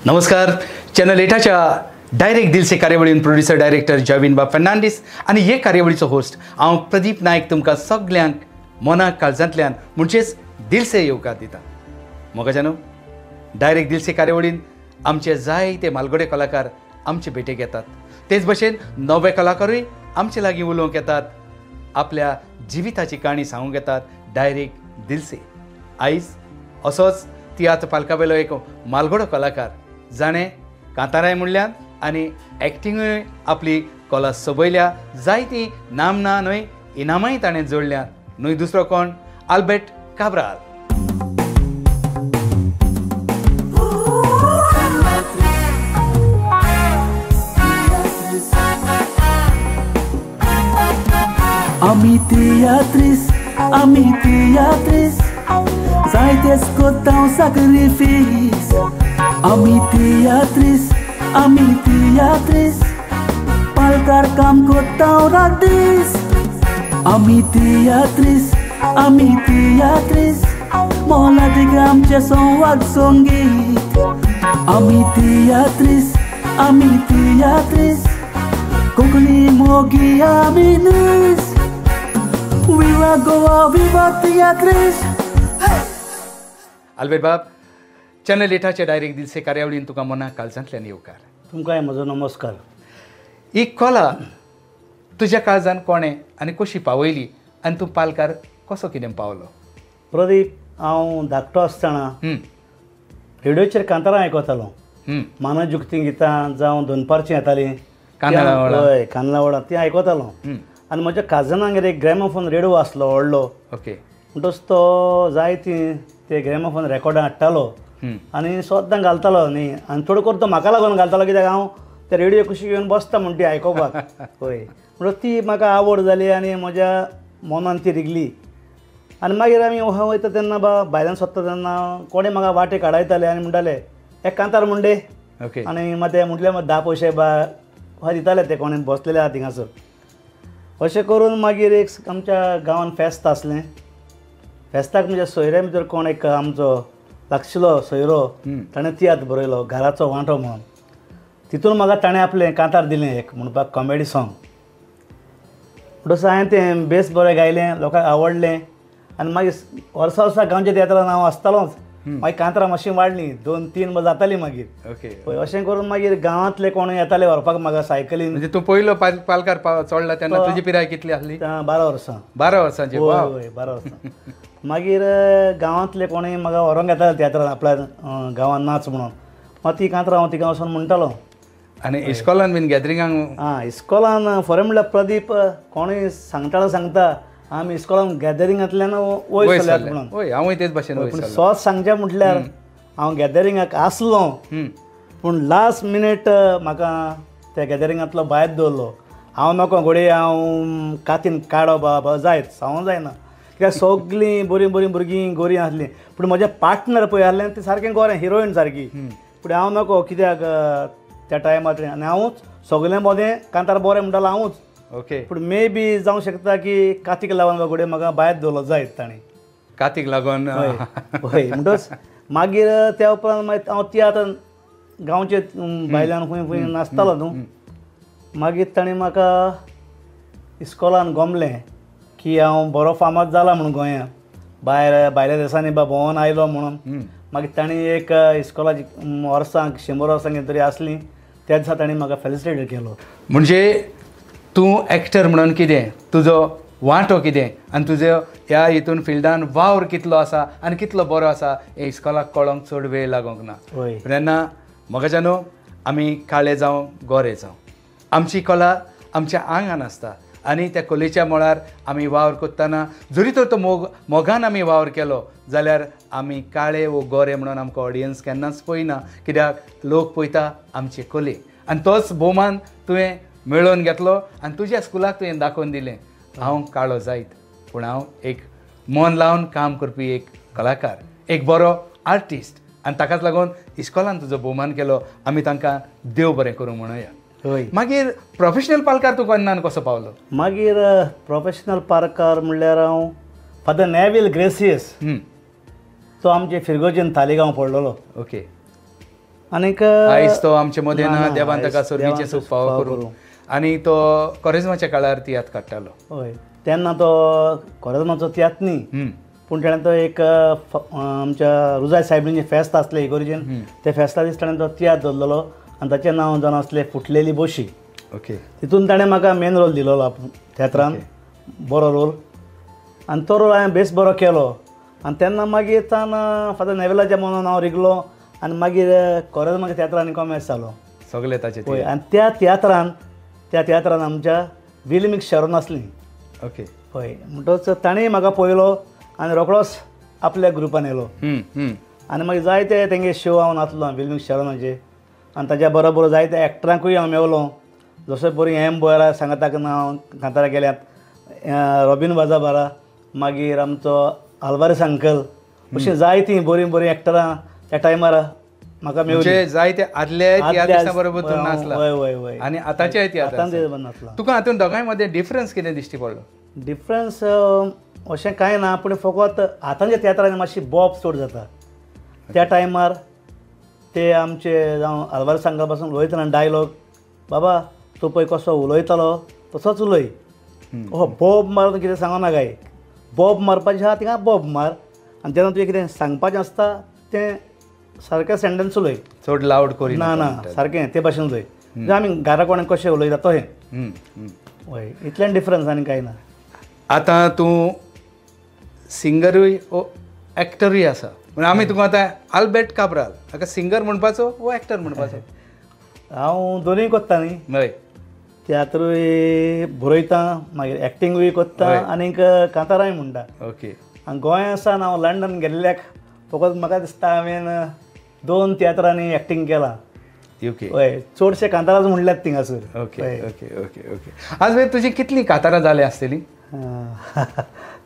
नमस्कार. Channel 8च्या direct दिल से कार्यावळीन producer director जॉविन बाब फर्नांडीस आणि हे कार्यावळीचो होस्ट हांव प्रदीप नायक तुमकां सगळ्यांक मनाक काळजांतल्यान म्हणजेच दिल से येवकार दिता. मोगाजानो, डायरेक्ट दिल से कार्यावळीन आमचे जायते मालगडे कलाकार आमचे भेटेक येतात. तेच भशेन नवे कलाकारूय आमचे लागीं उलोवंक येतात, आपल्या जिविताची काणी सांगूंक येतात. डायरेक्ट दिल से आयज असोच तियात्र पालका वेलो एक मालगडो कलाकार जाणें कांताराय म्हणल्यार आनी एक्टिंगूय आपली कला सोबयल्या. जायतीं नामना न्हय इनामांय ताणें जोडल्या. न्हय दुसरो कोण, Albert Cabral. Ami teatris, zaites cotão sacrifício. Ami teatris, palcar cam cotão radis. Ami teatris, mola de gam che son wag songit. Ami teatris, kokli mogi aminis. Viva Goa, viva teatris. Albert बाब, channel 8च्या direct दिल से कार्यावळीन तुका मनाक काळजांतल्यान येवकार. तुमकांय म्हजो नमस्कार. ही कला तुज्या काळजान कोणें आनी कशी पावयली आनी तूं पालकार कसो कितें पावलो? प्रदीप, हांव धाकटो आसतना रेडिओचेर कांतारां आयकतालो. मानस जुक्ती गितां जावं दोनपारचीं येतालीं कांदलावळां तीं आयकतालो. आनी म्हज्या काजनांगेर एक ग्रॅमोफोन रेडिओ आसलो व्हडलो. ओके. म्हणटच तो जायतीं ते ग्रॅमोफोन रेकॉर्डां हाडटालो आनी सद्दां घालतालो न्ही. आनी थोडो करून तो म्हाका लागून घालतालो, कित्याक हांव ते रेडिओ कुशी घेवन बसता म्हण ती आयकोपाक. हय, म्हणटच ती म्हाका आवड जाली आनी म्हज्या मनान ती रिगली. आनी मागीर आमी वयता तेन्ना भायल्यान सोदता तेन्ना कोणें म्हाका वाटे काडयताले आनी म्हणटाले एक कांतार म्हणडे. ओके. आनी मागीर ते म्हटले 10 पयशे दिताले ते कोणें बसलेले आहा थिंगासर. अशें करून मागीर एक आमच्या गांवान फेस्त आसलें. फेस्ताक म्हणजे सोयऱ्या भितर कोण एक आमचो लागशिल्लो सोयरो, ताणें तियात्र बरयलो घराचो वांटो म्हणून. तितून म्हाका ताणें आपलें कांतार दिलें एक म्हणपाक कॉमेडी सॉंग. म्हणटच हांवें तें बेस बरें गायलें, लोकांक आवडलें. आनी मागीर वर्सा वर्सा गांवच्या तियात्रान हांव आसतालोच. मागीर कांतरां मातशीं वाडलीं, 2-3 जातालीं मागीर. ओके. पळय अशें करून मागीर गांवांतले कोण येताले व्हरपाक म्हाका सायकलीन. म्हणजे तूं पयलो पालकार चडला तेन्ना तुजी पिराय कितली आसली? 12 वर्सां. 12 वर्सांची. हय, 12 वर्सां. मागीर गांवांतले कोणूय म्हाका व्हरोंक येताले तियात्रान आपल्या गांवान नाच म्हणून. मागीर ती कांतरां हांव थिंगा वचून म्हणटालो. आनी इस्कॉलान बीन गॅदरिंगांक? इस्कॉलान खरें म्हणल्यार प्रदीप कोणूय सांगता आमी इस्कॉलान गॅदरिंगांतल्यान वयर सरल्यात म्हणून. हय, हांवूय तेच भाशेन वयर सरलो. सोच सांगचें म्हटल्यार हांव गॅदरिंगाक आसलो, पूण लास्ट मिनीट म्हाका त्या गॅदरिंगांतलो भायर दवरलो. हांव नको घोडये, हांव कातीन काडो बाबा जायत सावूं जायना, कित्याक सगळीं बरीं भुरगीं गोरीं आसलीं. पूण म्हजें पार्टनर पळय आसलें तें सारकें गोरें, हिरोईन सारकी. पूण हांव नको, कित्याक त्या टायमार आनी हांवूच सगळें मोदें कांतार बरें म्हणटालो हांवूच. ओके. पूण मे बी जावं शकता की कातीक लागून घोडये म्हाका भायर दवरलो जायत ताणें. कातीक लागून? हय. म्हणटच मागीर त्या उपरांत मागीर हांव तियात्र गांवचे भायल्यान खंय नाचतालो न्हू. मागीर ताणें म्हाका इस्कॉलान गमलें की हांव बरो फामाद जाला म्हणून गोंयांत, भायल्या देशांनी भोंवून आयलो म्हणून. मागीर ताणें एक इस्कॉलाची वर्सांक 100 वर्सां तरी आसलीं, त्या दिसा ताणें म्हाका फेलिसिटेट केलो. म्हणजे तूं एक्टर म्हणून कितें, तुजो वांटो कितें आनी तुजो ह्या हितून फिल्डान वावर कितलो आसा आनी कितलो बरो आसा हे इस्कॉलाक कळोंक चड वेळ लागोंक ना. तेन्ना मोगाजानो, आमी काळे जावं गोरे जावं, आमची कला आमच्या आंगान आसता आनी त्या कलेच्या मळार आमी वावर करतना जरी तर तो मोगान आमी वावर केलो जाल्यार आमी काळे वो गोरे म्हणून आमकां ऑडियन्स केन्नाच पळयना, कित्याक लोक पळयता आमचे कले. आनी तोच भोवमान तुवें मेळोवन घेतलो आनी तुज्या स्कुलाक तुवें दाखोवन दिलें. हांव काळो जायत, पूण हांव एक मन लावन काम करपी एक कलाकार, एक बरो आर्टिस्ट. आनी ताकाच लागून इस्कॉलान तुजो भोवमान केलो. आमी तांकां देव बरें करूं म्हणुया. मागीर प्रोफेशनल पालकार तूं केन्नान कसो पावलो? मागीर प्रोफेशनल पालकार म्हणल्यार हांव फादर नेविल ग्रेसियस तो आमचे फिरगोजीन तालिगांव पडलेलो. ओके. आनीक आयज तो आमचे मदें ना ना, देवान आयज ताका सर्गीचे देवान सुख सुख फावो फावो करूं करूं. आनी तो कोरेजमाच्या काळार तियात्र काडटालो. हय तेन्ना तो कोरेजमाचो तियात्र न्ही हम्म. पूण ताणें तो एक आमच्या रुजाय सायबीचें फेस्त आसलें इगोर्जेन त्या फेस्ता दीस ताणें तो तियात्र दवरलेलो आनी ताचें नांव जावन आसलें फुटलेली बोशी. ओके. तितून ताणें म्हाका मेन रोल दिलोलो थिएटरान बरो रोल आनी तो रोल हांवें बेस बरो केलो आनी तेन्ना मागीर फादर नेवेलाच्या मनान हांव रिगलो आनी मागीर कोरेजमाच्या थिएटरान कॉमेर्स जालो. सगळे ताचे हय आनी त्या तियात्रान आमच्या विलिमीक शरण आसली. ओके. हय म्हणटच ताणें म्हाका पळयलो आनी रोखडोच आपल्या ग्रुपान येयलो आनी मागीर जायते तेंगे शो हांव नाचलो विलिमीक शरणाचे आनी ताच्या बरोबर जायते एक्टरांकूय हांव मेवलो. जशें बरी एम बोयरा सांगताक नांव कांतारा गेल्यात रॉबिन बाजाबारा मागीर आमचो आल्वारेस अंकल अशीं जायतीं बरीं बरीं एक्टरां त्या टायमार म्हाका मेवली. म्हणजे जायते आदले तियात्रिस्तां बरोबर तूं नाचला वय वय वय आनी आतांचे तियात्र नाचला. तुका हातून दोगांय मदें डिफरन्स कितें दिश्टी पडलो? डिफरन्स अशें कांय ना पूण फकत आतांच्या तियात्रांनी मातशी बॉब चड जाता. त्या टायमार ते आमचे जावं आल्वारेस सांगपा पासून उलयतना डायलॉग बाबा तूं पळय कसो उलयतालो तसोच उलय. बॉब मारून कितें सांगना काय बॉब मारपाचें आहा थिंगा बॉब मार आनी जेन्ना तुवें कितें सांगपाचें आसता तें सारकें सेंटेन्स उलय. चड लावड करी ना ना सारकें ते भाशेन उलय. म्हणजे आमी घरा कोणाक कशें उलयता तशें. हय इतल्यान डिफरन्स आनी कांय ना. आतां तूं सिंगरूय एक्टरूय आसा म्हणजे आमी तुका आतां आल्बर्ट काब्राल हाका सिंगर म्हणपाचो वो एक्टर म्हणपाचो? हांव दोनूय कोत्ता न्ही. हय. तियात्रूय बरयता मागीर एक्टिंगूय कोत्ता आनीक कांताराय म्हणटा. ओके. आनी गोंया सावन हांव लंडन गेल्ल्याक फकत म्हाका दिसता हांवें 2 तियात्रांनी एक्टींग केलां. ओके. हय चडशे कांताराच म्हणल्यात थिंगासर. Okay okay okay okay. आज वेळ तुजी कितलीं कांतारां जाली आसतलीं?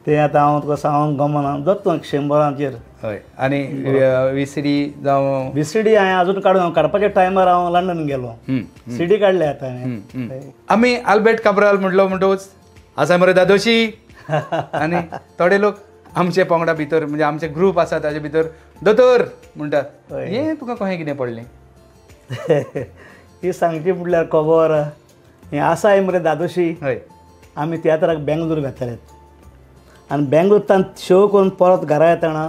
ते आतां हांव तुका सांगूंक गमना दोत्तो 100 हय. आनी विसिडी जावं विसिडी हांवें आजून काडपाच्या टायमार हांव लंडन गेलो. सीडी काडले आतां हांवें. आमी आल्बर्ट काब्राल म्हणलो म्हणटूच आसा मरे दादोशी आनी थोडे लोक आमचे पंगडा भितर म्हणजे आमचे ग्रूप आसा ताचे भितर दोतोर म्हणटात. हें तुका कशें कितें पडलें? ही सांगची म्हटल्यार खबर हें आसाय मरे दादोशी. हय. आमी तियात्राक बेंगलोर वेतालेत आनी बेंगलोरांत शो करून परत घरा येताना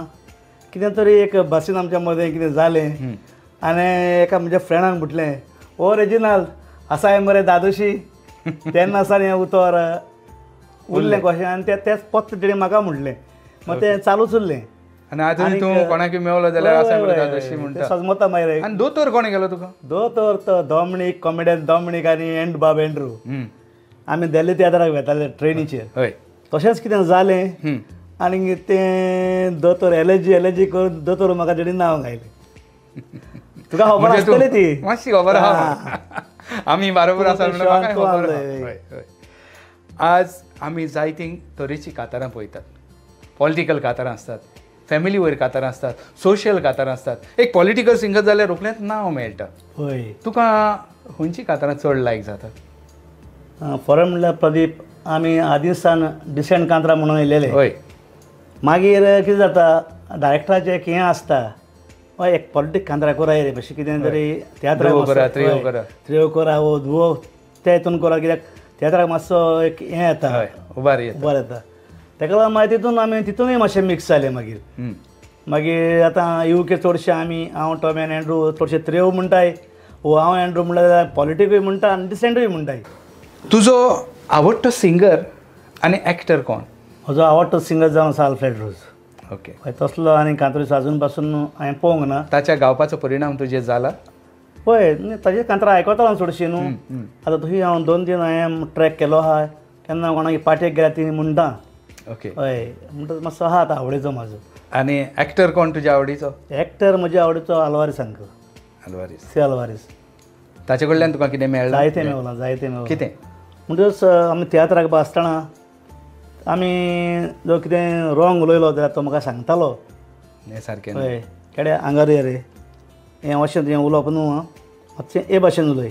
कितें तरी एक बसीन आमच्या मदें कितें जालें आनी एका म्हज्या फ्रेंडान म्हटलें ओ रेजिनाल्ड आसाय मरे दादोशी. तेन्ना सावन हें उतर उरलें कशें आनी तेंच पत्त तेणें म्हाका म्हटलें. मागीर तें चालूच उरलें. आनी आजून तूं कोणाकय मेवलो जाल्यार आसा मरे दादोशी म्हणटा. सजमता मागीर. आनी दोतोर कोण गेलो तुका? दोतोर तो डॉमिनीक कॉमेडियन डॉमिनीक आनी एंड बाब एंड्रू. आमी दिल्ली तियात्राक वेताले ट्रेनीचेर. हय. तशेंच कितें जालें आनी तें दोतोर एलर्जी करून दोतोर म्हाका तेणी नांव घायलें. तुका खबर आसतली ती? मातशी खबर आहा. आमी बरोबर आसा म्हणून म्हाकाय खबर आहा. आज आमी जायतीं तरेचीं कांतारां पळयतात. पॉलिटिकल कांतारां आसतात, फॅमिली वयर कांतारां आसतात, सोशियल कांतारां आसतात. एक पॉलिटिकल सिंगर जाल्यार रोखडेंच नांव मेळटा. हय. तुका खंयचीं कांतारां चड लायक जातात? फॉरेन म्हणल्यार प्रदीप आमी आदिसान डिसेंट कांतरां म्हणून येयलेले. हय. मागीर कितें जाता डायरेक्टराचें कितें आसता हय एक पॉलिटीक कांतरां कोराय रे अशें कितें तरी तियात्राक त्रियो करा वो दुओ ते हितून करा कित्याक तियात्राक मातसो एक हें येता उबार येता. तेका लागून मागीर तितून आमी तितूनय मातशें मिक्स जालें. मागीर आतां यूके चडशे आमी हांव टॉम एंड एंड्रू चडशे त्रियो म्हणटाय वो हांव एंड्रू म्हणटा जाल्यार पॉलिटीकूय म्हणटा आनी डिसेंटूय म्हणटाय. तुजो आवडटो सिंगर आनी एक्टर कोण? म्हजो आवडटो सिंगर जावन आसा आल्फ्रेड रोज. ओके. हय तसलो आनी कांतरीचो आजून पासून हांवें पळोवंक ना. ताच्या गावपाचो परिणाम तुजेर जाला? पळय ताची कांतरां आयकतालो चडशीं न्हू. आतां तशी हांव 2-3 हांवें ट्रॅक केलो आहा केन्ना कोणाक पार्टेक गेल्यार ती म्हणटा. ओके. हय म्हणटा मातसो आहा आतां आवडीचो म्हाजो. आनी एक्टर कोण तुज्या आवडीचो? एक्टर म्हज्या आवडीचो आल्वारीस अंकल. आल्वारीस. सी आल्वारीस. ताचे कडल्यान तुका कितें मेळ्ळें? जायतें मेवलां. कितें? म्हणटच आमी तियात्राक आसतना आमी जो कितें रॉंग उलयलो जाल्यार तो म्हाका सांगतालो. हें सारकें. हय केडे आंगार ये रे हें अशें तुजें उलोवप न्हू मातशें हे भाशेन उलय.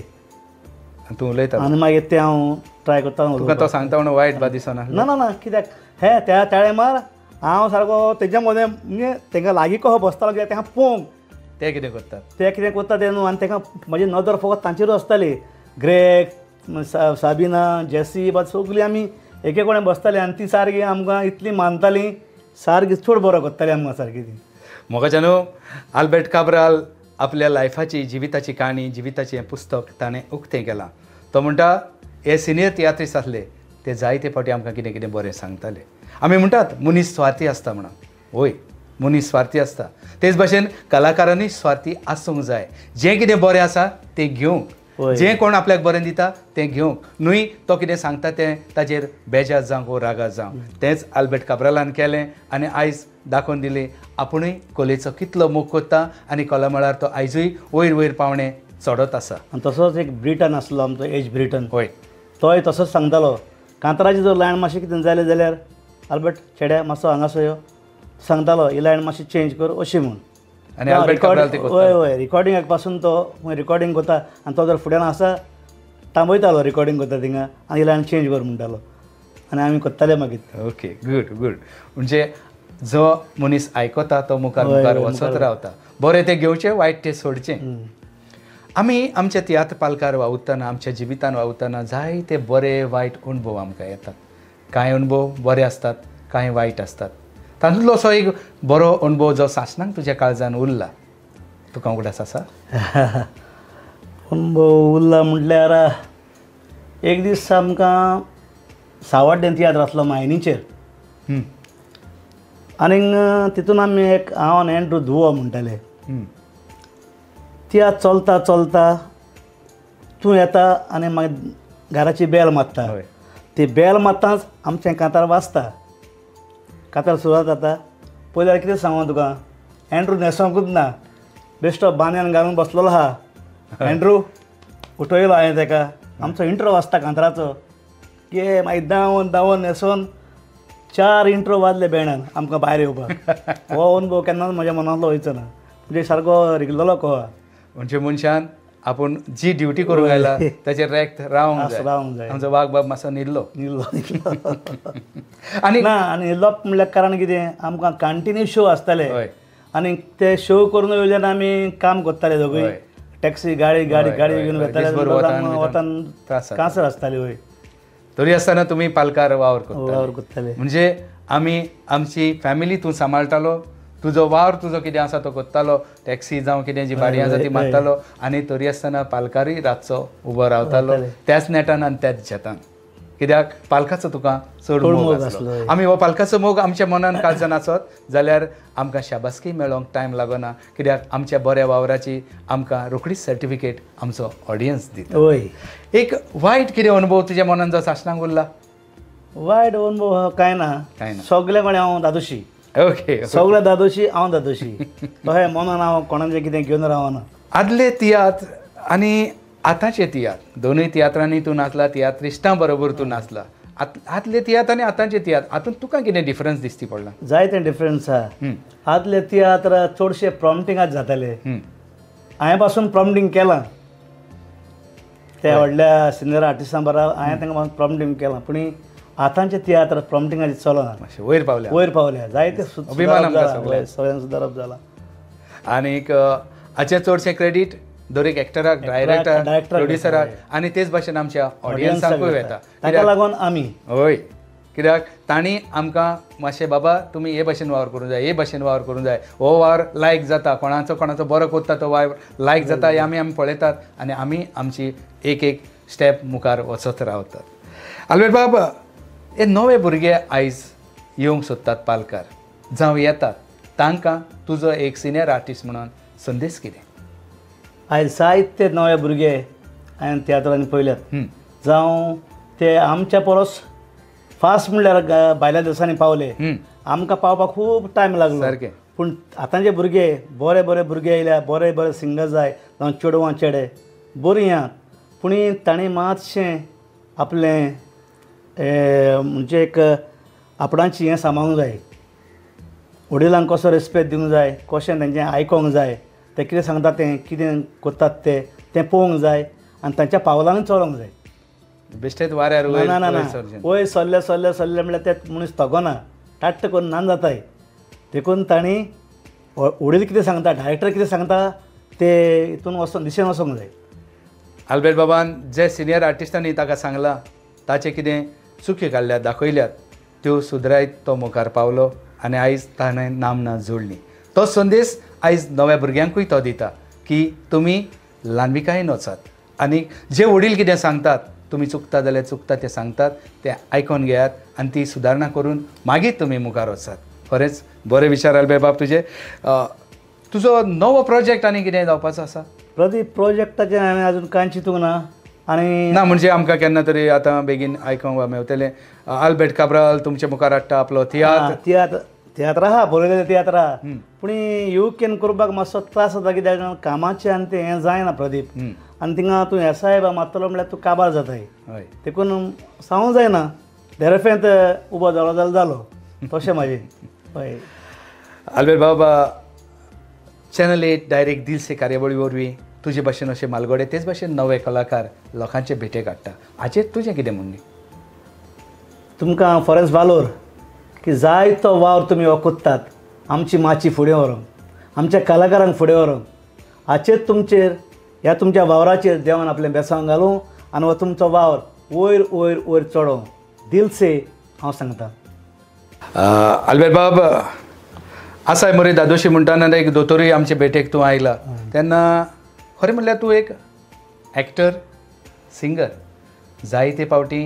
तूं उलयता आनी मागीर तें हांव ट्राय करता. तुका तो सांगता म्हणून वायट बा दिसना? ना ना ना कित्याक हे त्या टायमार हांव सारको तेज्या मदें म्हणजे तांकां लागीं कसो बसतालो कित्याक तें पळोवंक ते कितें करतात ते कितें कोत्ता ते न्हू आनी ताका म्हजी नदर फकत तांचेरूच आसताली ग्रेग साबिना जेसी बा सगळीं आमी एके कोणें बसतालीं आनी ती सारकी आमकां इतली मानतालीं सारकी चड बरो करताली आमकां सारकी ती म्हाका न्हू आल्बर्ट काब्राल आपल्या लायफाची जिविताची काणी जिविताचें हें पुस्तक ताणें उक्तें केलां तो म्हणटा हे सिनियर तियात्रिस्ट आसले ते जायते फावटी आमकां कितें कितें बरें सांगताले आमी म्हणटात मनीस स्वार्थी आसता म्हणून वय मनीस स्वार्थी आसता तेच भाशेन कलाकारांनी स्वार्थी आसूंक जाय जें कितें बरें आसा तें घेवंक जें कोण आपल्याक बरें दिता तें घेवंक न्हय तो कितें सांगता तें ताजेर बेजार जावंक वो रागार जावं तेंच आल्बर्ट काब्रालान केलें आनी आयज दाखोवन दिलें आपुणूय कलेचो कितलो मोग करता आनी कला मळार तो आयजूय वयर वयर पावणें चडत आसा आनी तसोच एक ब्रिटन आसलो आमचो एज ब्रिटन होय तोय तसोच सांगतालो कांतराची जर लायन मातशें कितें जालें जाल्यार आल्बर्ट चेड्या मातसो हांगासर यो सांगतालो ही लायन मातशी चेंज कर अशी म्हूण आनी आल्बर्ट काब्राल ते करता. हय हय रिकॉर्डिंगाक पासून तो रिकॉर्डिंग करता आनी तो जर फुड्यान आसा थांबयतालो रिकॉर्डिंग करता थिंगा आनी ही लायन चेंज कर म्हणटालो आनी आमी करताले मागीर ओके गूड गूड म्हणजे जो मनीस आयकता तो मुखार मुखार वचत रावता बरें तें घेवचें वायट तें सोडचें आमी आमच्या तियात्र पालकार वावुरतना आमच्या जिवितान वावुरतना जायते बरे वायट अणभव आमकां येतात कांय अणभव बरे आसतात कांय वायट आसतात तातूंतलो असो एक बरो अणभव जो सासणाक तुज्या काळजान उरला तुका उगडास आसा अणभव उरला म्हटल्यार एक दीस आमकां सावड्डें तियात्र आसलो मायनीचेर आनीक तितून आमी एक हांव आनी एंड्रू धुवो म्हणटाले तियात्र चलता चलता तूं येता आनी मागीर घराची बेल मारता ती बेल मारताच आमचें कांतार वाजता कांतार सुरवात जाता पयलीं कितें सांगू तुका एंड्रू न्हेसोंकूच ना बेश्टो बांद्यान घालून बसलेलो आहा एंड्रू उठयलो हांवें ताका आमचो इंट्रो वाजता कांताराचो की मागीर धांवन धांवन न्हेसोन 4 इंट्रो वाजले बेणान आमकां भायर येवपाक हो अनुभव केन्नाच म्हज्या मनांतलो वयचो ना म्हणजे सारको रिगलेलो कहो म्हणजे मनशान आपूण जी ड्युटी करूंक आयला ताचेर रेक्ट रावंक जाय आमचो वाग बाब मातसो न्हिदलो आनी ना आनी न्हिदलो म्हणल्यार कारण कितें आमकां कंटिन्यू शो आसताले आनी ते शो करून येयल्यार आमी काम करताले दोगूय टॅक्सी गाडी गाडी गाडी घेवन वताले वतान कांसर आसताली वय तरी आसतना तुमी पालकार वावर करताले म्हणजे आमी आमची फॅमिली तूं सांबाळटालो तुजो वावर तुजो कितें आसा तो करतालो टॅक्सी जावं कितें जी भाडी आसा ती मारतालो आनी तरी आसतना पालकारूय रातचो उबो रावतालो त्याच नेटान आनी त्याच शेतान कित्याक पालकाचो तुका चड मोग आसलो आमी हो पालकाचो मोग आमच्या मनान काळजान आसत जाल्यार आमकां शाबासकी मेळोंक टायम लागना कित्याक आमच्या बऱ्या वावराची आमकां रोखडीच सर्टिफिकेट आमचो ऑडियन्स दिता एक वायट कितें अनुभव तुज्या मनान जो सासणाक उरला वायट अनुभव कांय ना सगळे कडेन हांव दादोशी ओके सगळे दादोशी हांव दादोशी तशें मनान हांव कोणाचें कितें घेवन रावना आदले तियात्र आनी आतांचे तियात्र दोनूय तियात्रांनी तूं नाचला तियात्रिस्टां बरोबर तूं नाचला आदले तियात्र आनी आतांचे तियात्र हातूंत तुका कितें डिफरन्स दिसती पडला जायतें डिफरन्स आहा आदले तियात्र चडशे प्रॉम्प्टिंगाच जाताले हांवें पासून प्रॉम्प्टिंग केलां त्या व्हडल्या सिनियर आर्टिस्टां बरोबर हांवें तांकां प्रॉम्प्टिंग केलां पूण आतांचे तियात्र प्रॉम्प्टिंगाचे चलना वयर पावल्या जायते सगळ्यांक सुदारप जाला आनीक हाचें चडशें क्रेडीट दर एक एक्टराक डायरेक्टर प्रोड्युसराक आनी तेच भाशेन आमच्या ऑडियन्साकूय येता ताका लागून आमी हय कित्याक तांणी आमकां मातशें बाबा तुमी हे भाशेन वावर करूंक जाय हे भाशेन वावर करूंक जाय हो वावर लायक जाता कोणाचो बरो कोत्ता तो वावर लायक जाता हे आमी पळयतात आनी आमी आमची एक एक स्टेप मुखार वचत रावतात आल्बर्ट बाब हे नवे भुरगे आयज येवंक सोदतात पालकार जावं येतात तांकां तुजो एक सिनियर आर्टिस्ट म्हणून संदेश कितें आयज जायते नवे भुरगे हांवें तियात्रांनी पळयल्यात जावं ते आमच्या परस फास्ट म्हणल्यार भायल्या देशांनी पावले आमकां पावपाक खूब टायम लागलो सारकें पूण आतांचे भुरगे बरे बरे भुरगे येयल्या बरे बरे सिंगर जाय जावं चेडवां चेडे बरीं आहात पूण तांणी मातशें आपलें म्हणजे एक आपणाची हें सांबाळूंक जाय वडिलांक कसो रेस्पेक्ट दिवंक जाय कशें तेंचें आयकोंक जाय ते कितें सांगतात तें कितें करतात तें पळोवंक जाय आनी तांच्या पावलांनी चलोंक जाय बेश्टेच वाऱ्यार ना ना ना वयर सरले म्हणल्यार ते मनीस तगोना टाट्ट करून नान जाताय देखून तांणी वडील कितें सांगता डायरेक्टर कितें सांगता ते हितून वचोन दिशेन वचोंक जाय. आल्बर्ट बाबान जे सिनियर आर्टिस्टांनी ताका सांगलां ताचे कितें चुकी काडल्यात दाखयल्यात त्यो सुधरायत तो मुखार पावलो आनी आयज ताणें नामना जोडली. तो संदेश आयज नव्या भुरग्यांकूय तो दिता की तुमी ल्हानविकायेन वचात आनी जे वडील कितें सांगतात तुमी चुकता जाल्यार चुकता ते सांगतात ते आयकून घेयात आनी ती सुदारणा करून मागीर तुमी मुखार वचात. खरेंच बरे विचार आल्बर्ट बाब तुजे. तुजो नवो प्रोजेक्ट आनी कितें जावपाचो आसा? प्रदीप प्रोजेक्टाचें हांवें आजून कांय चिंतूंक ना आनी ना म्हणजे आमकां केन्ना तरी आतां बेगीन आयकूंक मेवतलें आल्बर्ट काब्राल तुमचे मुखार हाडटा आपलो तियात्र आहा बरयलेलें तियात्र आहा पूण युकेन करपाक मातसो त्रास जाता कित्याक कामाचें आनी तें हें जायना प्रदीप. आनी थिंगा तूं एसाय बा मारतलो म्हळ्यार तूं काबार जाताय देखून सांगूंक जायना धेरफेंत उबो जालो जाल्यार जालो तशें म्हाजें. हय आल्बर्ट बाबा चॅनल 8 डायरेक्ट दिल से कार्यावळी वरवीं तुजे भाशेन अशे मालगडे तेच भाशेन नवे कलाकार लोकांचे भेटेक हाडटा. हाचेर तुजें कितें म्हणणें? तुमकां फॉरेस्ट वालोर की जायतो वावर तुमी हो कोत्तात आमची माची फुडें व्हरूंक आमच्या कलाकारांक फुडें व्हरूंक हाचेर तुमचेर ह्या तुमच्या वावराचेर देवान आपलें बेसांव घालूं आनी हो तुमचो वावर वयर वयर वयर चडोवं दिल से हांव सांगतां. आल्बर्ट बाब आसाय मोरी दादोशी म्हणटाना एक दोतोरूय आमचे भेटेक तूं आयला तेन्ना खरें म्हणल्यार तूं एक एक्टर सिंगर जायते फावटी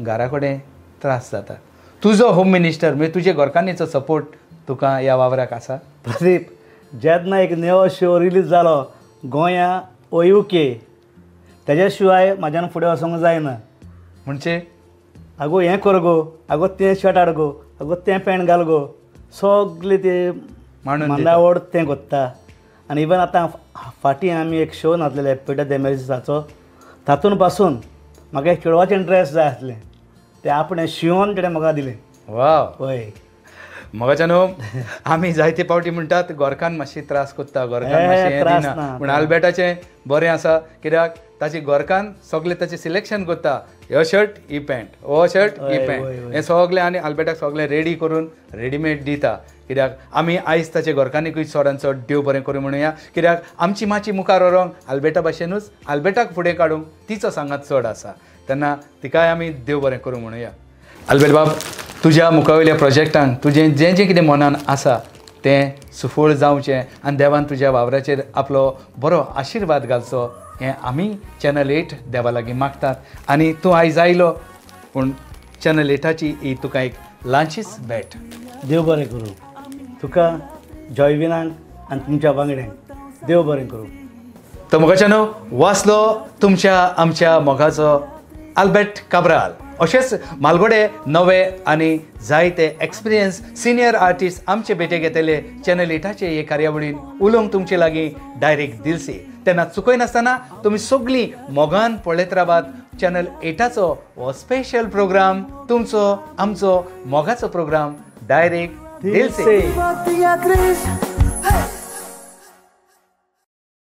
घरा कडेन त्रास जाता. तुजो होम मिनिस्टर म्हणजे तुजे घरकान्नीचो सपोर्ट तुका ह्या वावराक आसा? प्रदीप जेन्ना एक नवो शो रिलीज जालो गोंया ओ UK तेज्या शिवाय म्हाज्यान फुडें वचोंक जायना. म्हणजे आगो हें कर गो आगो तें शर्ट हाड गो आगो तें पॅण्ट घाल गो सगळें ते मांडावड तें कोत्ता. आनी इवन आतां फाटीं आमी एक शो घातलेले पीटर डेमेरिसाचो तातूंत पासून म्हाका एक चेडवाचें ड्रेस जाय आसलें तें आपणें शिंवोन तेणें म्हाका दिलें. वाव हय मोगाच्या न्हू आमी जायते फावटी म्हणटात गोरकान मातशी त्रास कोत्ता गोरकान मातशें हें दिना पूण आल्बर्टाचें बरें आसा कित्याक ताची गोरकान सगळें ताचें सिलेक्शन कोत्ता हो शर्ट ही पॅण्ट हो शर्ट ही पॅण्ट हें सगळें आनी आल्बर्टाक सगळें रेडी करून रेडीमेड दिता. कित्याक आमी आयज ताचे घरकान्नीकूय चडान चड देव बरें करूं म्हणुया कित्याक आमची माची मुखार व्हरूंक आल्बर्टा भाशेनूच आल्बर्टाक फुडें काडूंक तिचो सांगात चड आसा तेन्ना तिकाय आमी देव बरें करूं म्हणुया. आल्बर्ट बाब तुज्या मुखावयल्या प्रोजेक्टांक तुजें जें जें कितें मनान आसा तें सुफळ जावचें आनी देवान तुज्या वावराचेर आपलो बरो आशिर्वाद घालचो हें आमी चॅनल 8 देवा लागीं मागतात. आनी तूं आयज आयलो पूण चॅनल 8ची ही तुका एक ल्हानशीच भेट. देव बरें करूं तुका जॉयविनांक आनी तुमच्या वांगड्यांक देव बरें करूं. तो मोगाच्या न्हू वाचलो तुमच्या आमच्या मोगाचो आल्बर्ट काब्राल. अशेंच मालगडे नवे आनी जायते एक्सपिरियन्स सिनियर आर्टिस्ट आमचे भेटेक येतले चॅनल 8चे हे कार्यावळीन उलोवंक तुमचे लागीं डायरेक्ट दिलसे. तेन्ना चुकयनासतना तुमी सगळीं मोगान पळयत रावात चॅनल 8चो हो स्पेशल प्रोग्राम तुमचो आमचो मोगाचो प्रोग्राम डायरेक्ट दिलसे.